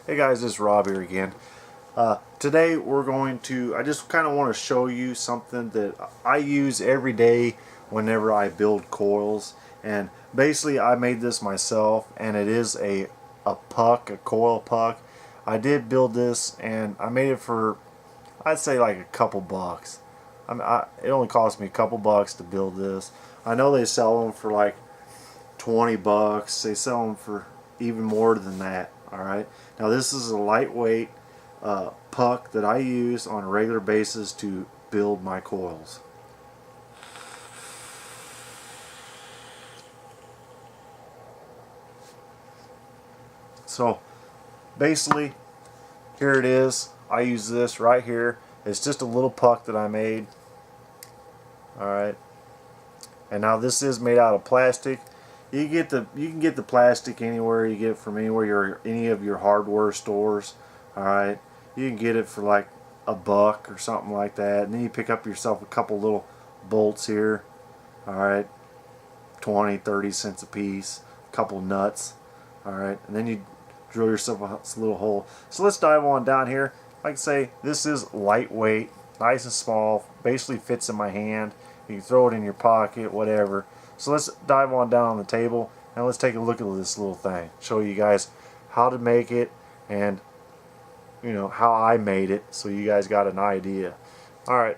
Hey guys, this is Rob here again. Today I just kind of want to show you something that I use every day whenever I build coils. And basically I made this myself, and it is a puck, a coil puck. I did build this and I made it for, I'd say, like a couple bucks. It only cost me a couple bucks to build this. I know they sell them for like 20 bucks. They sell them for even more than that. Alright, now this is a lightweight puck that I use on a regular basis to build my coils. So basically, here it is. I use this right here. It's just a little puck that I made. Alright, and now this is made out of plastic. You can get the plastic anywhere. You get it from any of your hardware stores. Alright, you can get it for like a buck or something like that, and then you pick up yourself a couple little bolts here. Alright, 20-30 cents a piece, a couple nuts. Alright, and then you drill yourself a little hole. So let's dive on down here. Like I say, this is lightweight, nice and small, basically fits in my hand. You can throw it in your pocket, whatever. So let's dive on down on the table and let's take a look at this little thing. Show you guys how to make it, and how I made it, so you guys got an idea. Alright.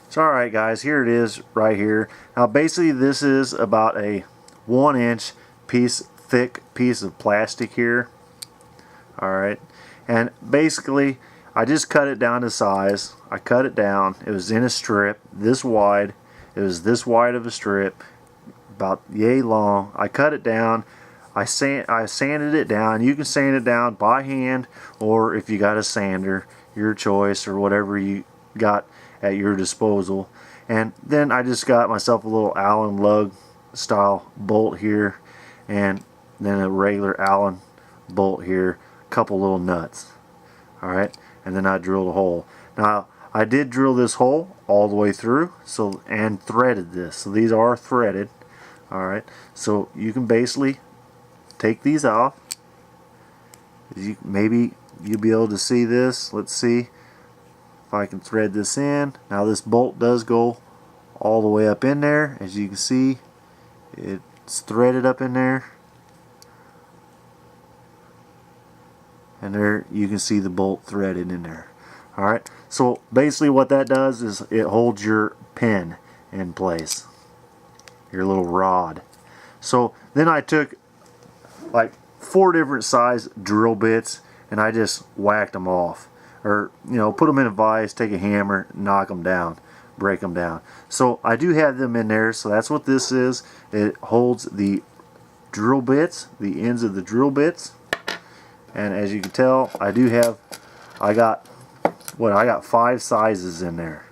So alright guys, here it is right here. Now basically this is about a 1-inch thick piece of plastic here. Alright. And basically I just cut it down to size. I cut it down. It was in a strip this wide. It was this wide of a strip, about yay long. I cut it down. I sanded it down. You can sand it down by hand, or if you got a sander, your choice, or whatever you got at your disposal. And then I just got myself a little Allen lug style bolt here, and then a regular Allen bolt here, a couple little nuts. Alright, and then I drilled a hole. Now I did drill this hole all the way through, and threaded this. So these are threaded. Alright, so you can basically take these off. Maybe you'll be able to see this. Let's see if I can thread this in. Now this bolt does go all the way up in there. As you can see, it's threaded up in there. And there you can see the bolt threaded in there. Alright, so basically what that does is it holds your pin in place, your little rod. So then I took like 4 different size drill bits and I just whacked them off, or put them in a vise, take a hammer, knock them down, break them down. So I do have them in there. So that's what this is. It holds the drill bits, the ends of the drill bits. And as you can tell, I got 5 sizes in there,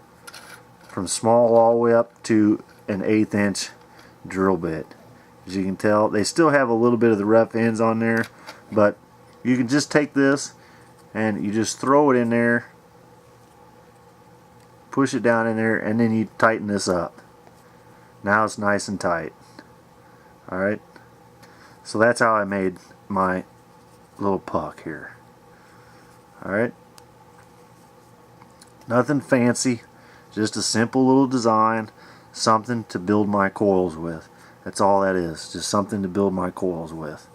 from small all the way up to an 1/8 inch drill bit. As you can tell, they still have a little bit of the rough ends on there, but you can just take this and you just throw it in there, push it down in there, and then you tighten this up. Now it's nice and tight. Alright, so that's how I made my little puck here. Alright, nothing fancy, just a simple little design, something to build my coils with. That's all that is, just something to build my coils with.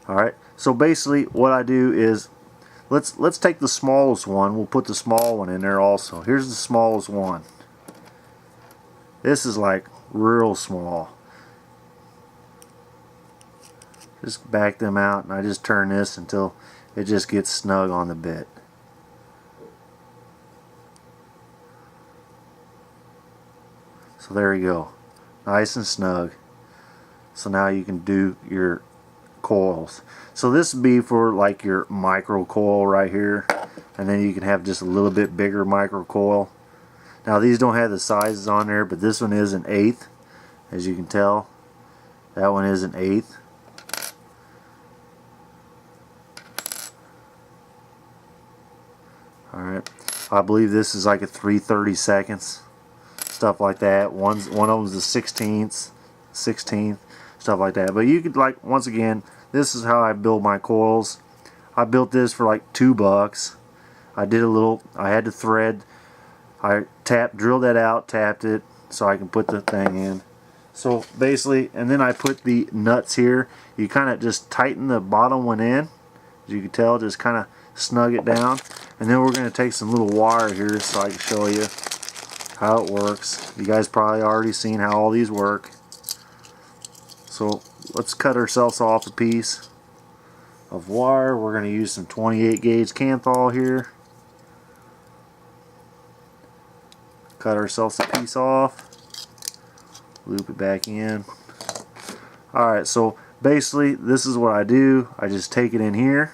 Alright, so basically what I do is, let's take the smallest one. We'll put the small one in there also. Here's the smallest one. This is like real small. Just back them out, and I just turn this until it just gets snug on the bit. So there you go, nice and snug. So now you can do your coils. So this would be for like your micro coil right here, and then you can have just a little bit bigger micro coil. Now these don't have the sizes on there, but this one is an 1/8. As you can tell, that one is an 1/8. Alright, I believe this is like a 3/32, stuff like that. One of them is a 16th, stuff like that. But you could, like, once again, this is how I build my coils. I built this for like $2. I had to thread. I drilled that out, tapped it so I can put the thing in. So basically, and then I put the nuts here. You kind of just tighten the bottom one in. As you can tell, just kind of snug it down. And then we're going to take some little wire here so I can show you how it works. You guys probably already seen how all these work. So let's cut ourselves off a piece of wire. We're going to use some 28 gauge Kanthal here. Cut ourselves a piece off. Loop it back in. Alright, so basically this is what I do. I just take it in here.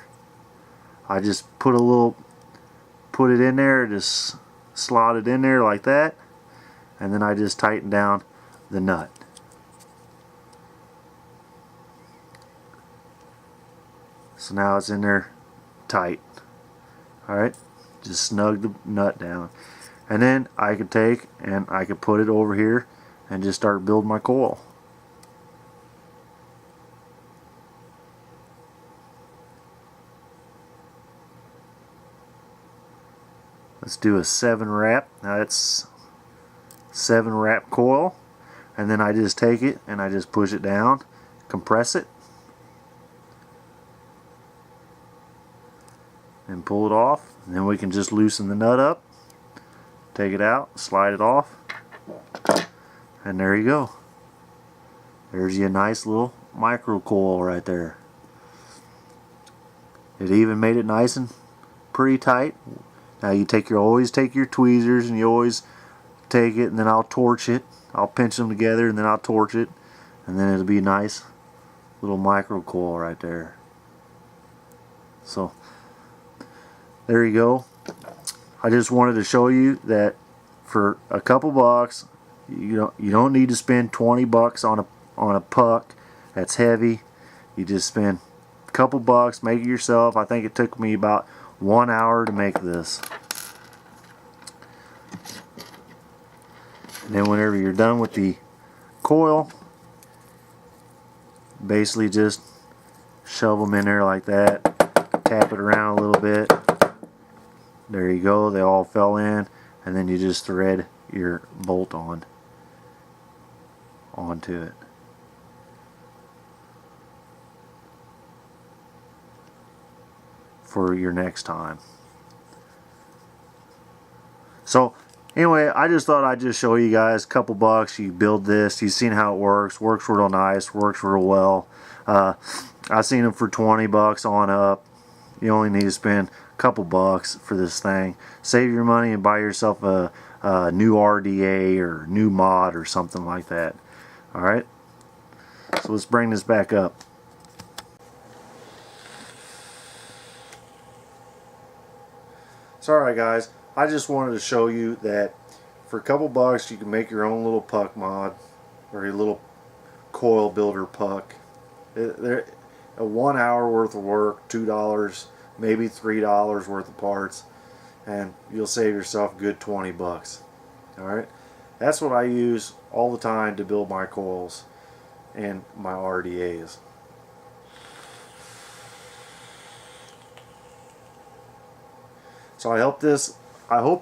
I just put it in there, just slot it in there like that, and then I just tighten down the nut. So now it's in there tight. Alright, just snug the nut down. And then I could take and I could put it over here and just start building my coil. Let's do a 7 wrap. Now that's 7 wrap coil. And then I just take it and I just push it down, compress it, and pull it off. And then we can just loosen the nut up, take it out, slide it off, and there you go. There's your nice little micro coil right there. It even made it nice and pretty tight. Now you always take your tweezers and you always take it, and then I'll torch it. I'll pinch them together and then I'll torch it, and then it'll be a nice little micro coil right there. So there you go. I just wanted to show you that for a couple bucks, you don't need to spend $20 on a puck that's heavy. You just spend a couple bucks, make it yourself. I think it took me about 1 hour to make this. And then whenever you're done with the coil, basically just shove them in there like that, tap it around a little bit. There you go, they all fell in, and then you just thread your bolt onto it. For your next time. So anyway, I just thought I'd just show you guys a couple bucks. You build this, you've seen how it works real nice, works real well. I've seen them for $20 on up. You only need to spend a couple bucks for this thing. Save your money and buy yourself a new RDA or new mod or something like that. Alright, so let's bring this back up. So alright guys, I just wanted to show you that for a couple bucks you can make your own little puck mod, or your little coil builder puck. A 1 hour worth of work, $2, maybe $3 worth of parts, and you'll save yourself a good 20 bucks. Alright, that's what I use all the time to build my coils and my RDAs. So I hope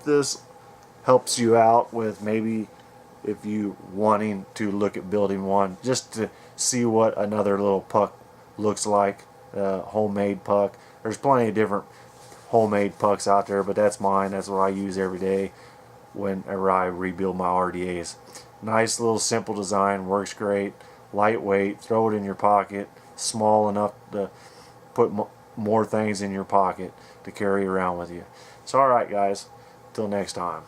this helps you out with maybe if you wanting to look at building one, just to see what another little puck looks like, homemade puck. There's plenty of different homemade pucks out there, but that's mine. That's what I use every day whenever I rebuild my RDAs. Nice little simple design, works great, lightweight, throw it in your pocket, small enough to put more things in your pocket to carry around with you. So alright guys, till next time.